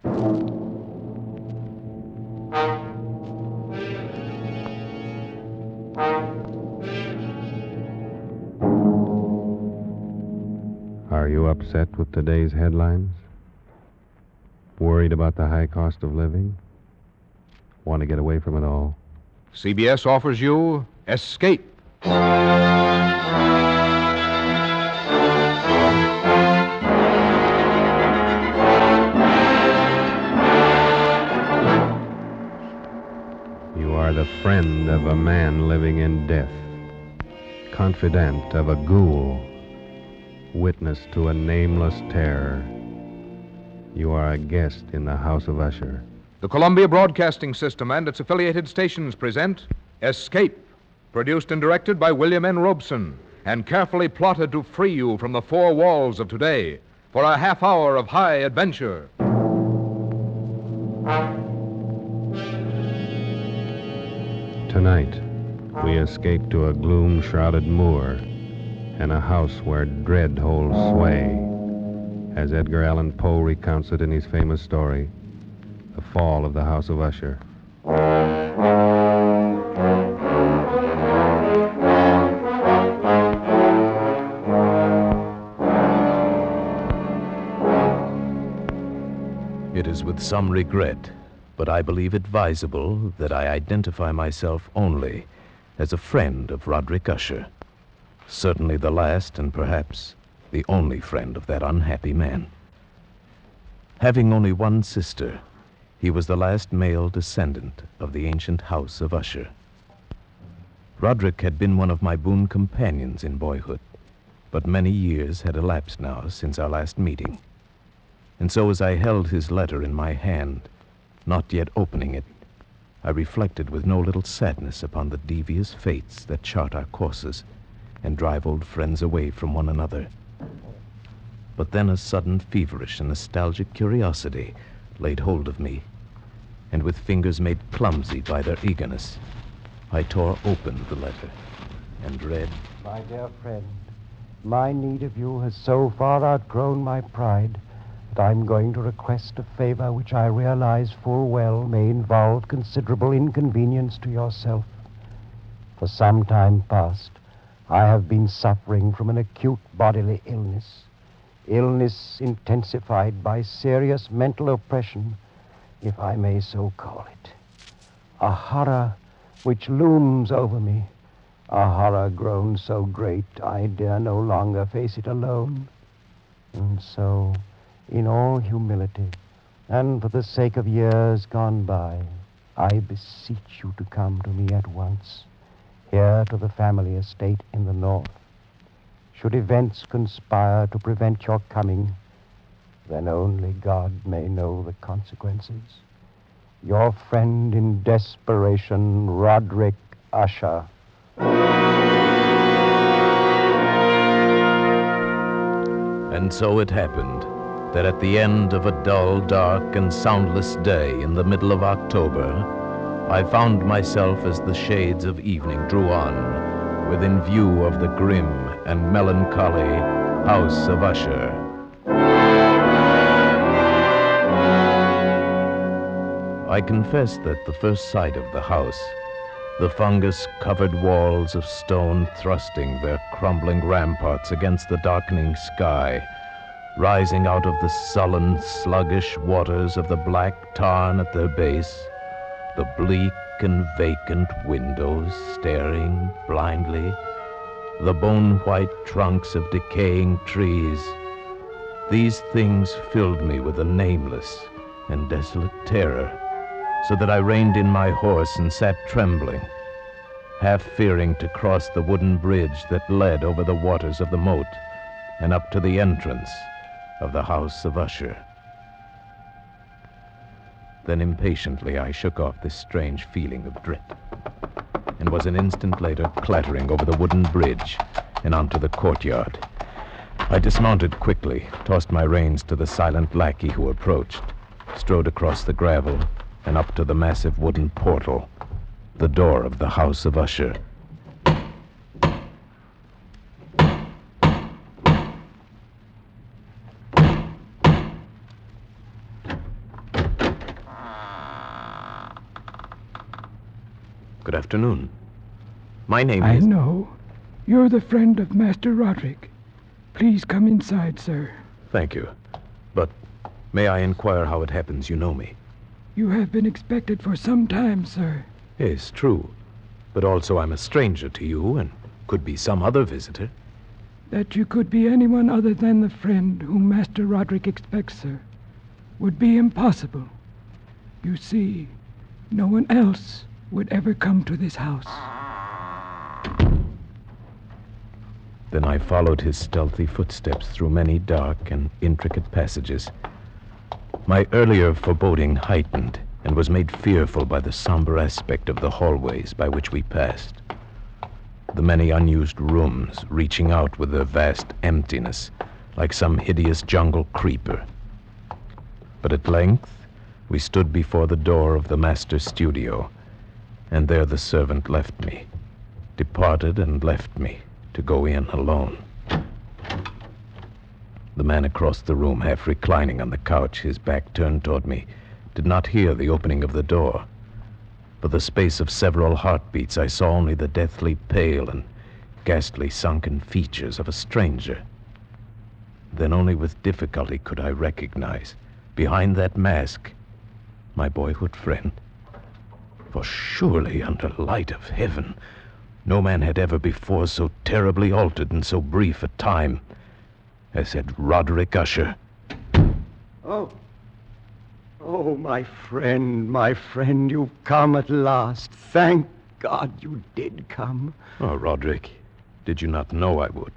Are you upset with today's headlines? Worried about the high cost of living? Want to get away from it all? CBS offers you Escape. You are the friend of a man living in death, confidant of a ghoul, witness to a nameless terror. You are a guest in the House of Usher. The Columbia Broadcasting System and its affiliated stations present Escape, produced and directed by William N. Robeson, and carefully plotted to free you from the four walls of today for a half hour of high adventure. Tonight, we escape to a gloom-shrouded moor and a house where dread holds sway, as Edgar Allan Poe recounts it in his famous story, The Fall of the House of Usher. It is with some regret, but I believe advisable that I identify myself only as a friend of Roderick Usher. Certainly the last and perhaps the only friend of that unhappy man. Having only one sister, he was the last male descendant of the ancient house of Usher. Roderick had been one of my boon companions in boyhood, but many years had elapsed now since our last meeting. And so as I held his letter in my hand, not yet opening it, I reflected with no little sadness upon the devious fates that chart our courses and drive old friends away from one another. But then a sudden feverish and nostalgic curiosity laid hold of me, and with fingers made clumsy by their eagerness, I tore open the letter and read, My dear friend, my need of you has so far outgrown my pride that I'm going to request a favor which I realize full well may involve considerable inconvenience to yourself. For some time past, I have been suffering from an acute bodily illness intensified by serious mental oppression, if I may so call it. A horror which looms over me, a horror grown so great I dare no longer face it alone. And so, in all humility, and for the sake of years gone by, I beseech you to come to me at once, here to the family estate in the north. Should events conspire to prevent your coming, then only God may know the consequences. Your friend in desperation, Roderick Usher. And so it happened that at the end of a dull, dark, and soundless day in the middle of October, I found myself as the shades of evening drew on, within view of the grim and melancholy House of Usher. I confess that the first sight of the house, the fungus-covered walls of stone thrusting their crumbling ramparts against the darkening sky, rising out of the sullen, sluggish waters of the black tarn at their base, the bleak and vacant windows staring blindly, the bone-white trunks of decaying trees, these things filled me with a nameless and desolate terror, so that I reined in my horse and sat trembling, half fearing to cross the wooden bridge that led over the waters of the moat and up to the entrance of the House of Usher. Then impatiently I shook off this strange feeling of dread, and was an instant later clattering over the wooden bridge and onto the courtyard. I dismounted quickly, tossed my reins to the silent lackey who approached, strode across the gravel and up to the massive wooden portal, the door of the House of Usher. Good afternoon. My name I is... know. You're the friend of Master Roderick. Please come inside, sir. Thank you. But may I inquire how it happens you know me? You have been expected for some time, sir. Yes, true. But also I'm a stranger to you and could be some other visitor. That you could be anyone other than the friend whom Master Roderick expects, sir, would be impossible. You see, no one else would ever come to this house. Then I followed his stealthy footsteps through many dark and intricate passages. My earlier foreboding heightened and was made fearful by the somber aspect of the hallways by which we passed. The many unused rooms reaching out with their vast emptiness like some hideous jungle creeper. But at length, we stood before the door of the master's studio, and there the servant left me, departed and left me to go in alone. The man across the room, half reclining on the couch, his back turned toward me, did not hear the opening of the door. For the space of several heartbeats, I saw only the deathly pale and ghastly sunken features of a stranger. Then only with difficulty could I recognize, behind that mask, my boyhood friend. For surely, under light of heaven, no man had ever before so terribly altered in so brief a time as had Roderick Usher. Oh, my friend, you've come at last. Thank God you did come. Oh, Roderick, did you not know I would?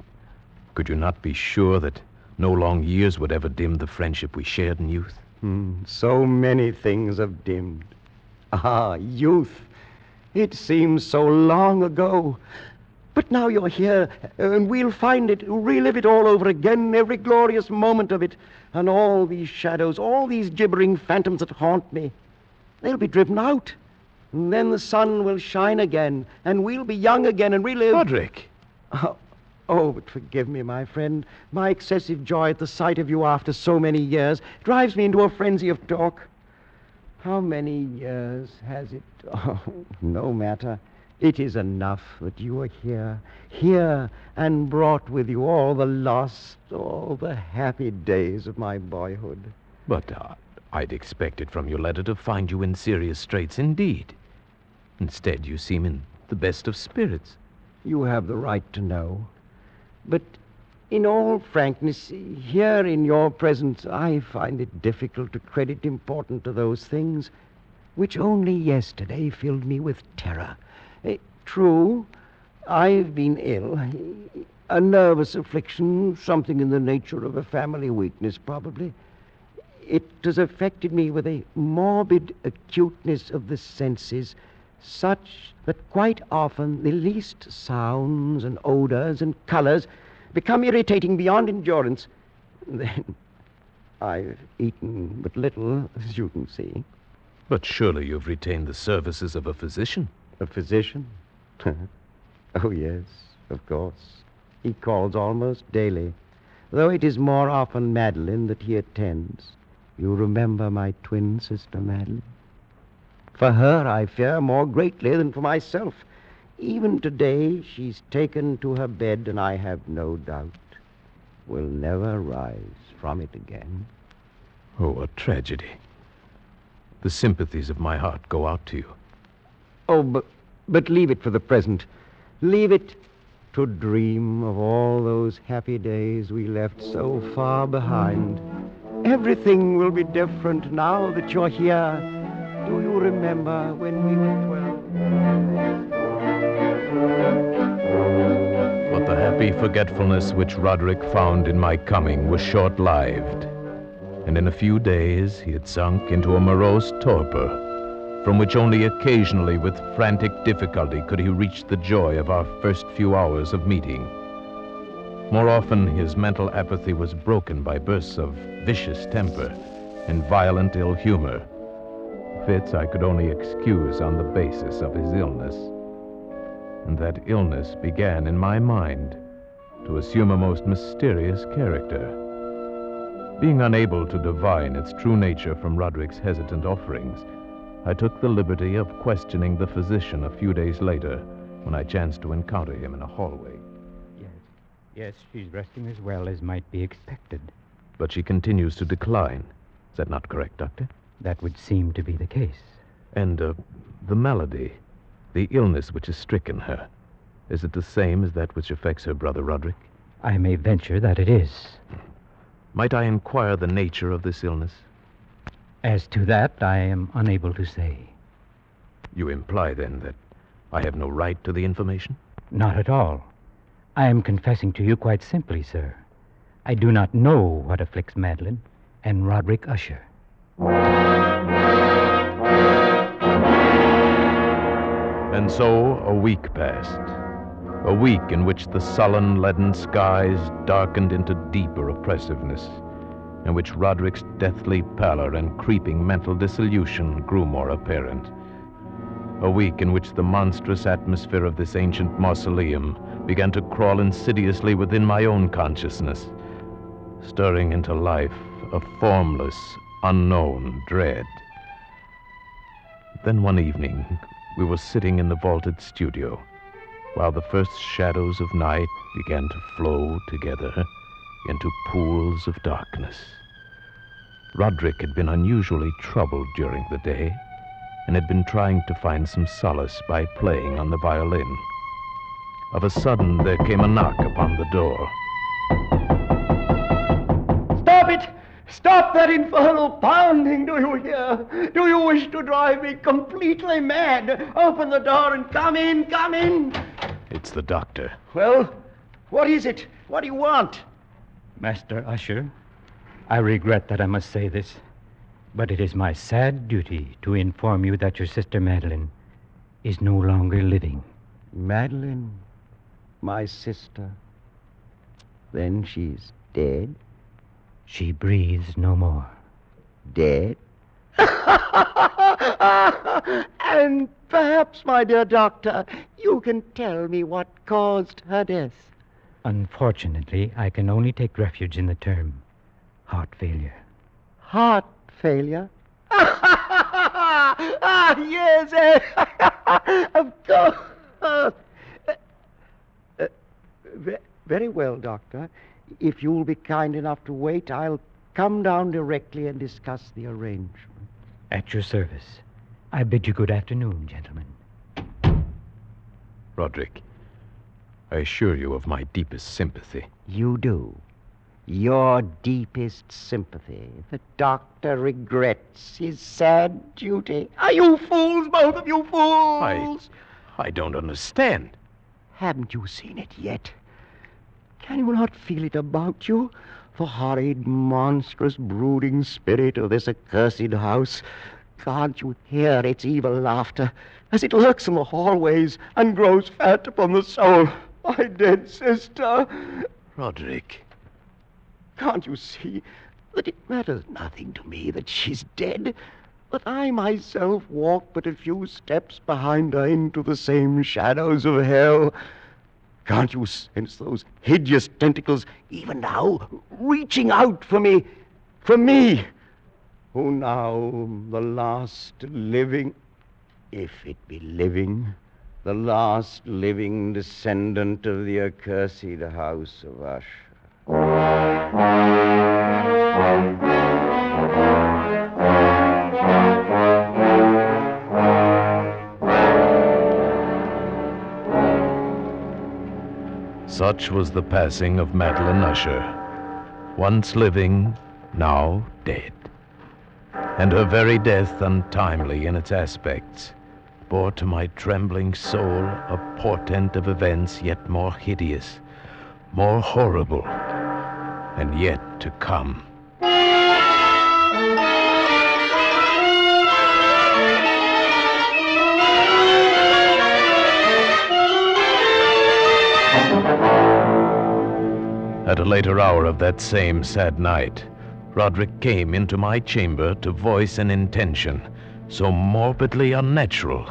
Could you not be sure that no long years would ever dim the friendship we shared in youth? So many things have dimmed. Youth. It seems so long ago. But now you're here, and we'll relive it all over again, every glorious moment of it. And all these shadows, all these gibbering phantoms that haunt me, they'll be driven out. And then the sun will shine again, and we'll be young again and relive... Roderick! But forgive me, my friend. My excessive joy at the sight of you after so many years drives me into a frenzy of talk. How many years has it? Oh, no matter. It is enough that you are here, and brought with you all the happy days of my boyhood. But I'd expected from your letter to find you in serious straits indeed. Instead, you seem in the best of spirits. You have the right to know. But in all frankness, here in your presence, I find it difficult to credit importance to those things which only yesterday filled me with terror. True, I've been ill. A nervous affliction, something in the nature of a family weakness, probably. It has affected me with a morbid acuteness of the senses, such that quite often the least sounds and odors and colors become irritating beyond endurance. Then I've eaten but little, as you can see. But surely you've retained the services of a physician. A physician? Oh, yes, of course. He calls almost daily, though it is more often Madeline that he attends. You remember my twin sister, Madeline? For her I fear more greatly than for myself. Even today she's taken to her bed, and I have no doubt will never rise from it again. Oh, a tragedy. The sympathies of my heart go out to you. Oh, but leave it for the present. Leave it to dream of all those happy days we left so far behind. Everything will be different now that you're here. Do you remember when we were 12? But the happy forgetfulness which Roderick found in my coming was short-lived, and in a few days he had sunk into a morose torpor, from which only occasionally with frantic difficulty could he reach the joy of our first few hours of meeting. More often his mental apathy was broken by bursts of vicious temper and violent ill humor, fits I could only excuse on the basis of his illness. And that illness began in my mind to assume a most mysterious character. Being unable to divine its true nature from Roderick's hesitant offerings, I took the liberty of questioning the physician a few days later when I chanced to encounter him in a hallway. Yes, she's resting as well as might be expected. But she continues to decline. Is that not correct, Doctor? That would seem to be the case. And the malady, the illness which has stricken her, is it the same as that which affects her brother Roderick? I may venture that it is. Might I inquire the nature of this illness? As to that, I am unable to say. You imply, then, that I have no right to the information? Not at all. I am confessing to you quite simply, sir. I do not know what afflicts Madeline and Roderick Usher. And so a week passed. A week in which the sullen, leaden skies darkened into deeper oppressiveness, in which Roderick's deathly pallor and creeping mental dissolution grew more apparent. A week in which the monstrous atmosphere of this ancient mausoleum began to crawl insidiously within my own consciousness, stirring into life a formless, unknown dread. Then one evening, we were sitting in the vaulted studio, while the first shadows of night began to flow together into pools of darkness. Roderick had been unusually troubled during the day, and had been trying to find some solace by playing on the violin. Of a sudden, there came a knock upon the door. Stop it! Stop that infernal pounding, do you hear? Do you wish to drive me completely mad? Open the door and come in, come in! It's the doctor. Well, what is it? What do you want? Master Usher, I regret that I must say this, but it is my sad duty to inform you that your sister Madeline is no longer living. Madeline, my sister. Then she's dead? She breathes no more. Dead? And perhaps, my dear doctor, you can tell me what caused her death. Unfortunately, I can only take refuge in the term heart failure. Heart failure? Yes, of course. Very well, Doctor. If you'll be kind enough to wait, I'll come down directly and discuss the arrangement. At your service. I bid you good afternoon, gentlemen. Roderick, I assure you of my deepest sympathy. You do. Your deepest sympathy. The doctor regrets his sad duty. Are you fools, both of you fools? I don't understand. Haven't you seen it yet? Can you not feel it about you? The horrid, monstrous, brooding spirit of this accursed house. Can't you hear its evil laughter as it lurks in the hallways and grows fat upon the soul? My dead sister. Roderick. Can't you see that it matters nothing to me that she's dead? That I myself walk but a few steps behind her into the same shadows of hell? Can't you sense those hideous tentacles even now reaching out for me? For me, who now the last living, if it be living, the last living descendant of the accursed house of Usher. Such was the passing of Madeline Usher, once living, now dead. And her very death, untimely in its aspects, bore to my trembling soul a portent of events yet more hideous, more horrible, and yet to come. At a later hour of that same sad night, Roderick came into my chamber to voice an intention so morbidly unnatural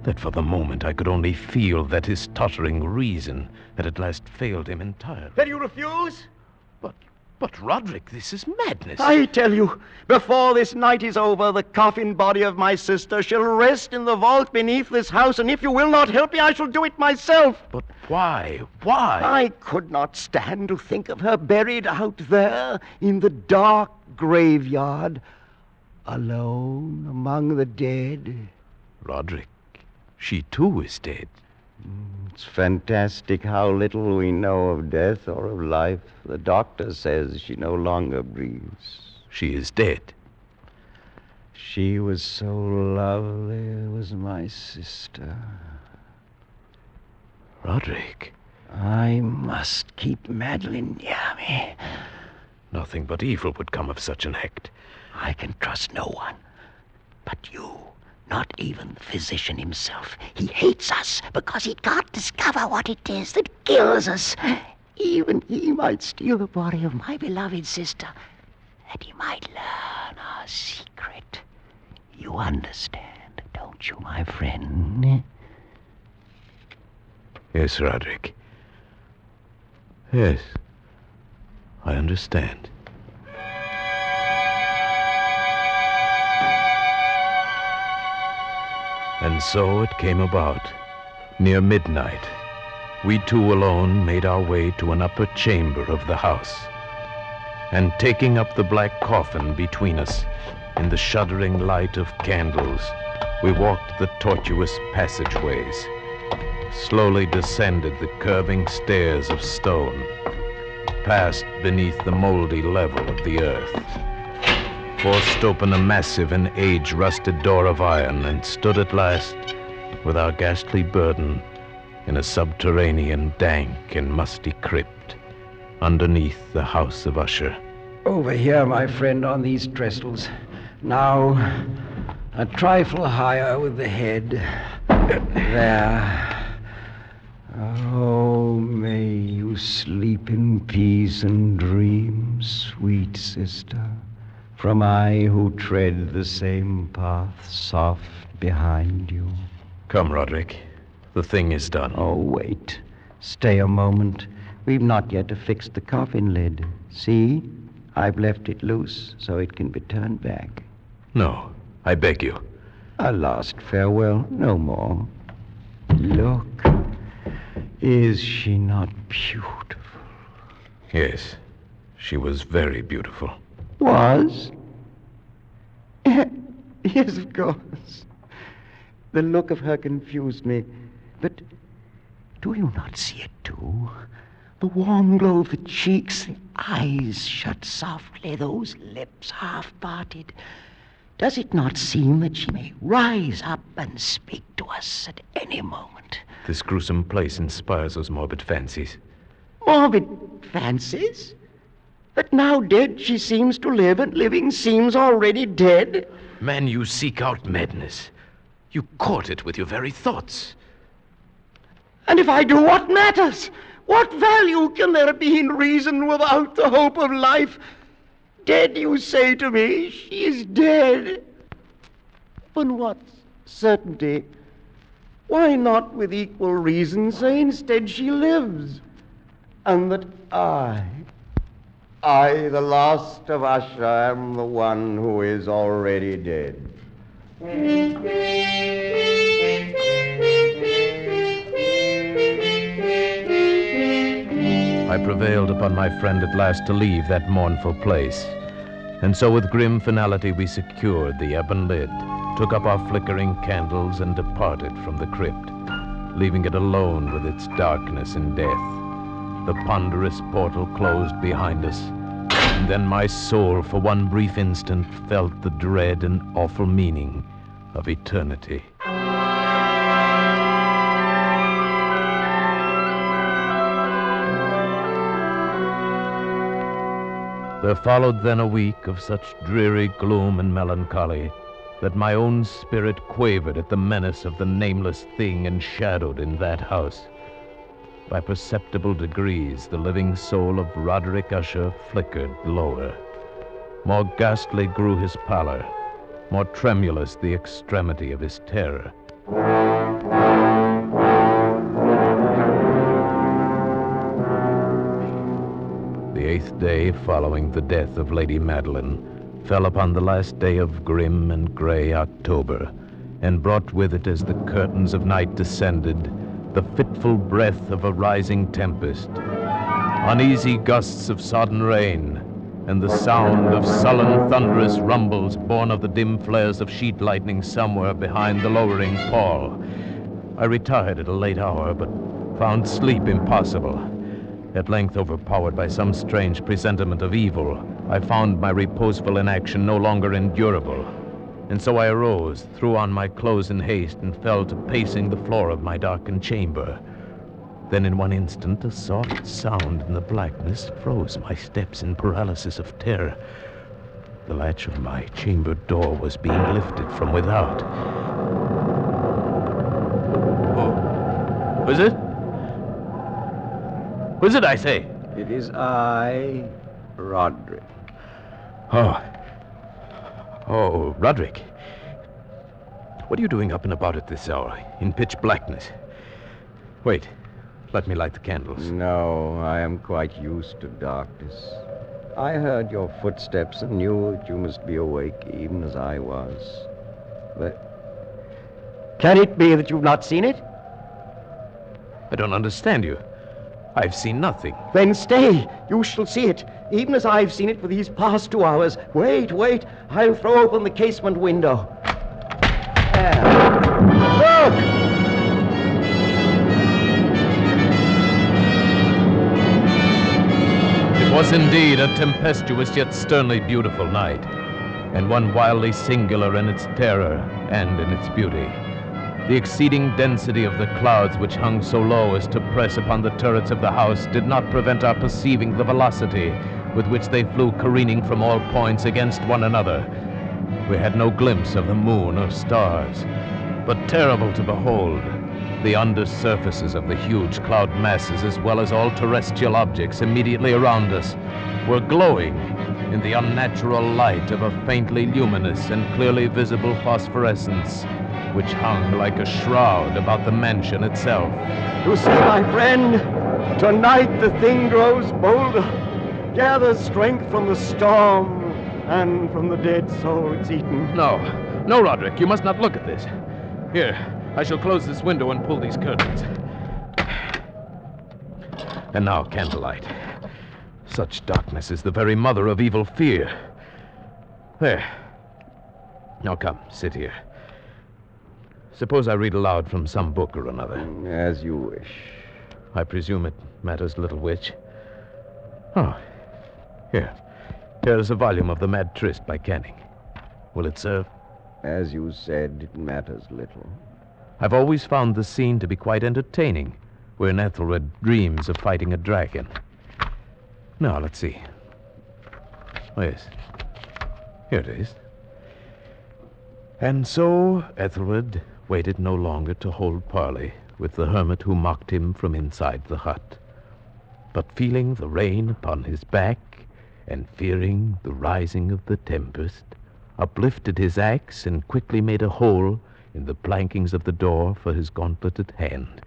that for the moment I could only feel that his tottering reason had at last failed him entirely. Then you refuse? But, Roderick, this is madness. I tell you, before this night is over, the coffin body of my sister shall rest in the vault beneath this house, and if you will not help me, I shall do it myself. But why? Why? I could not stand to think of her buried out there in the dark graveyard, alone among the dead. Roderick, she too is dead. It's fantastic how little we know of death or of life. The doctor says she no longer breathes. She is dead. She was so lovely, was my sister. Roderick. I must keep Madeline near me. Nothing but evil would come of such an act. I can trust no one but you. Not even the physician himself. He hates us because he can't discover what it is that kills us. Even he might steal the body of my beloved sister, that he might learn our secret. You understand, don't you, my friend? Yes, Roderick. Yes, I understand. And so it came about. Near midnight, we two alone made our way to an upper chamber of the house. And taking up the black coffin between us, in the shuddering light of candles, we walked the tortuous passageways, slowly descended the curving stairs of stone, passed beneath the moldy level of the earth, forced open a massive and age-rusted door of iron, and stood at last, with our ghastly burden, in a subterranean, dank and musty crypt, underneath the house of Usher. Over here, my friend, on these trestles. Now, a trifle higher with the head. There. Oh, may you sleep in peace and dream, sweet sister. From I who tread the same path soft behind you. Come, Roderick. The thing is done. Oh, wait. Stay a moment. We've not yet affixed the coffin lid. See? I've left it loose so it can be turned back. No, I beg you. A last farewell, no more. Look. Is she not beautiful? Yes, she was very beautiful. Was? Yes, of course. The look of her confused me. But do you not see it, too? The warm glow of the cheeks, the eyes shut softly, those lips half parted. Does it not seem that she may rise up and speak to us at any moment? This gruesome place inspires those morbid fancies. Morbid fancies? That now dead she seems to live, and living seems already dead? Man, you seek out madness. You court it with your very thoughts. And if I do, what matters? What value can there be in reason without the hope of life? Dead, you say to me, she is dead. Upon what certainty? Why not with equal reason say instead she lives? And that I, the last of Usher, am the one who is already dead. I prevailed upon my friend at last to leave that mournful place. And so with grim finality we secured the ebon lid, took up our flickering candles, and departed from the crypt, leaving it alone with its darkness and death. The ponderous portal closed behind us, and then my soul for one brief instant felt the dread and awful meaning of eternity. There followed then a week of such dreary gloom and melancholy that my own spirit quavered at the menace of the nameless thing enshadowed in that house. By perceptible degrees, the living soul of Roderick Usher flickered lower. More ghastly grew his pallor, more tremulous the extremity of his terror. The 28th day following the death of Lady Madeline fell upon the last day of grim and gray October, and brought with it, as the curtains of night descended, the fitful breath of a rising tempest, uneasy gusts of sodden rain, and the sound of sullen, thunderous rumbles born of the dim flares of sheet lightning somewhere behind the lowering pall. I retired at a late hour, but found sleep impossible. At length, overpowered by some strange presentiment of evil, I found my reposeful inaction no longer endurable. And so I arose, threw on my clothes in haste, and fell to pacing the floor of my darkened chamber. Then in one instant, a soft sound in the blackness froze my steps in paralysis of terror. The latch of my chamber door was being lifted from without. Who is it? Who is it, I say? It is I, Roderick. Oh, Roderick. What are you doing up and about at this hour, in pitch blackness? Wait, let me light the candles. No, I am quite used to darkness. I heard your footsteps and knew that you must be awake, even as I was. But can it be that you've not seen it? I don't understand you. I've seen nothing. Then stay. You shall see it, even as I've seen it for these past 2 hours. Wait. I'll throw open the casement window. There. Look! It was indeed a tempestuous yet sternly beautiful night, and one wildly singular in its terror and in its beauty. The exceeding density of the clouds which hung so low as to press upon the turrets of the house did not prevent our perceiving the velocity with which they flew careening from all points against one another. We had no glimpse of the moon or stars, but terrible to behold, the undersurfaces of the huge cloud masses, as well as all terrestrial objects immediately around us, were glowing in the unnatural light of a faintly luminous and clearly visible phosphorescence, which hung like a shroud about the mansion itself. You see, my friend, tonight the thing grows bolder, gathers strength from the storm and from the dead soul it's eaten. No, Roderick, you must not look at this. Here, I shall close this window and pull these curtains. And now, candlelight. Such darkness is the very mother of evil fear. There. Now come, sit here. Suppose I read aloud from some book or another. As you wish. I presume it matters little which. Oh, here. Here is a volume of The Mad Tryst by Canning. Will it serve? As you said, it matters little. I've always found the scene to be quite entertaining, wherein Ethelred dreams of fighting a dragon. Now, let's see. Oh, yes. Here it is. And so Ethelred waited no longer to hold parley with the hermit who mocked him from inside the hut, but feeling the rain upon his back and fearing the rising of the tempest, uplifted his axe and quickly made a hole in the plankings of the door for his gauntleted hand.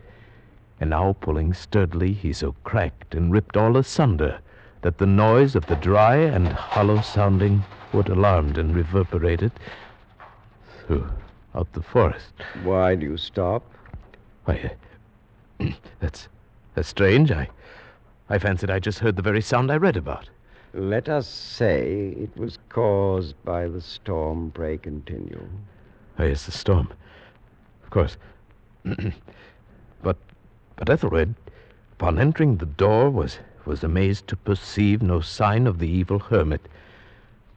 And now, pulling sturdily, he so cracked and ripped all asunder that the noise of the dry and hollow-sounding wood alarmed and reverberated throughout the forest. Why do you stop? Why, that's strange. I fancied I just heard the very sound I read about. Let us say it was caused by the storm. Pray continue. Oh, yes, the storm. Of course. But Ethelred, upon entering the door, was amazed to perceive no sign of the evil hermit,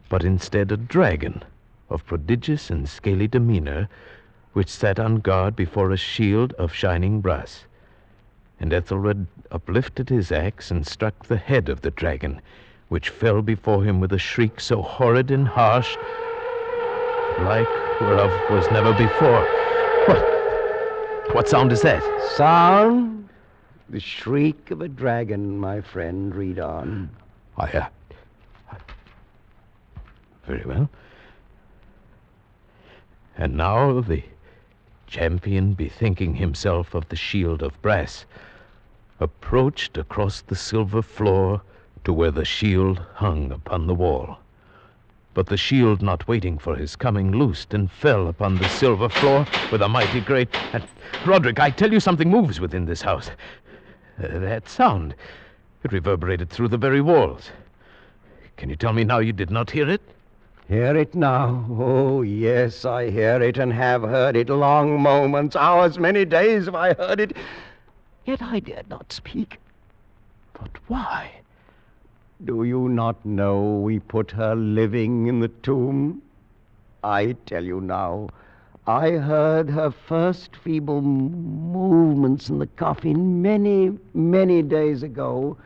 but instead a dragon of prodigious and scaly demeanor, which sat on guard before a shield of shining brass. And Ethelred uplifted his axe and struck the head of the dragon, which fell before him with a shriek so horrid and harsh, like whereof was never before. What sound is that? Sound? The shriek of a dragon, my friend. Read on. Very well. And now the champion, bethinking himself of the shield of brass, approached across the silver floor to where the shield hung upon the wall. But the shield, not waiting for his coming, loosed and fell upon the silver floor with a mighty great... Roderick, I tell you, something moves within this house. That sound, it reverberated through the very walls. Can you tell me now you did not hear it? Hear it now? Oh, yes, I hear it and have heard it. Long moments, hours, many days have I heard it. Yet I dared not speak. But why? Do you not know we put her living in the tomb? I tell you now, I heard her first feeble movements in the coffin many, many days ago,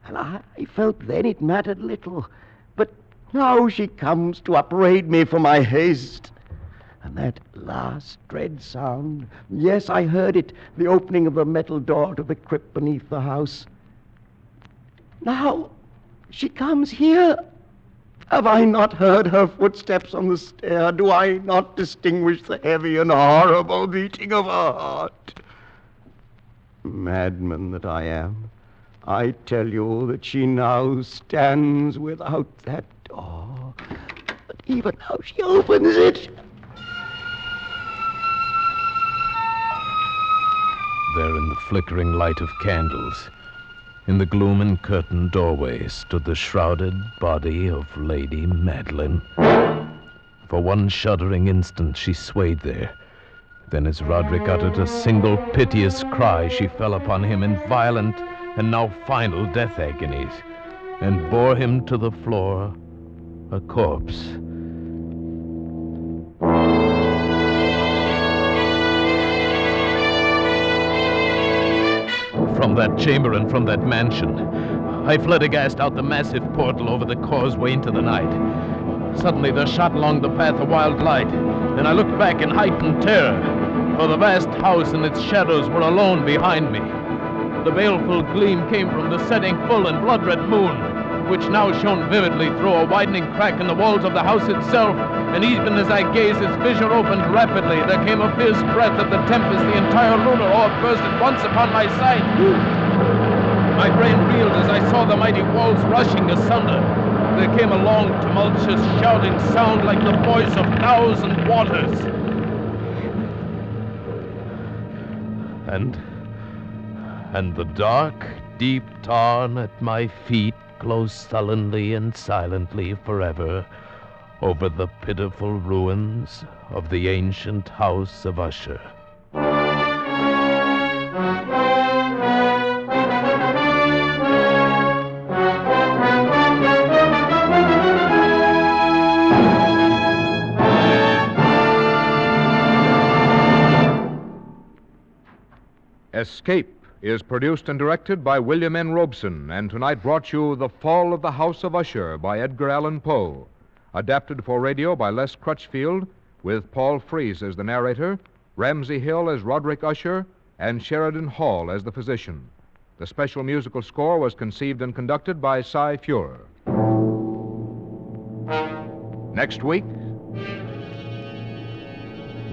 and I felt then it mattered little. But now she comes to upbraid me for my haste. And that last dread sound, yes, I heard it, the opening of the metal door to the crypt beneath the house. Now she comes here. Have I not heard her footsteps on the stair? Do I not distinguish the heavy and horrible beating of her heart? Madman that I am, I tell you that she now stands without that door. But even now she opens it. There in the flickering light of candles, in the gloom and curtained doorway, stood the shrouded body of Lady Madeline. For one shuddering instant she swayed there. Then as Roderick uttered a single piteous cry, she fell upon him in violent and now final death agonies, and bore him to the floor, a corpse. From that chamber and from that mansion, I fled aghast out the massive portal over the causeway into the night. Suddenly there shot along the path a wild light, and I looked back in heightened terror, for the vast house and its shadows were alone behind me. The baleful gleam came from the setting full and blood-red moon, which now shone vividly through a widening crack in the walls of the house itself, and even as I gazed, its vision opened rapidly. There came a fierce breath of the tempest. The entire lunar orb burst at once upon my sight. My brain reeled as I saw the mighty walls rushing asunder. There came a long, tumultuous, shouting sound like the voice of 1,000 waters. And the dark, deep tarn at my feet closed sullenly and silently forever over the pitiful ruins of the ancient house of Usher. Escape is produced and directed by William N. Robeson, and tonight brought you The Fall of the House of Usher by Edgar Allan Poe. Adapted for radio by Les Crutchfield, with Paul Frees as the narrator, Ramsey Hill as Roderick Usher, and Sheridan Hall as the physician. The special musical score was conceived and conducted by Cy Fuhrer. Next week...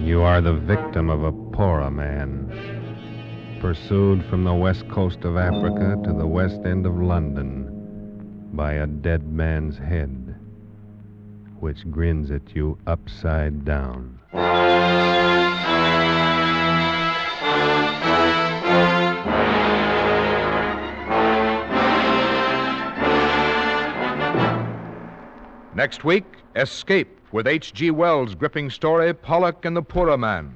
You are the victim of a poorer man, pursued from the west coast of Africa to the west end of London by a dead man's head, which grins at you upside down. Next week, Escape, with H.G. Wells' gripping story, Pollock and the Poorer Man.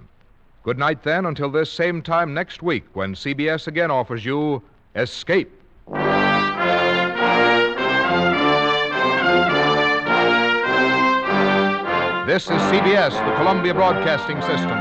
Good night, then, until this same time next week, when CBS again offers you Escape. This is CBS, the Columbia Broadcasting System.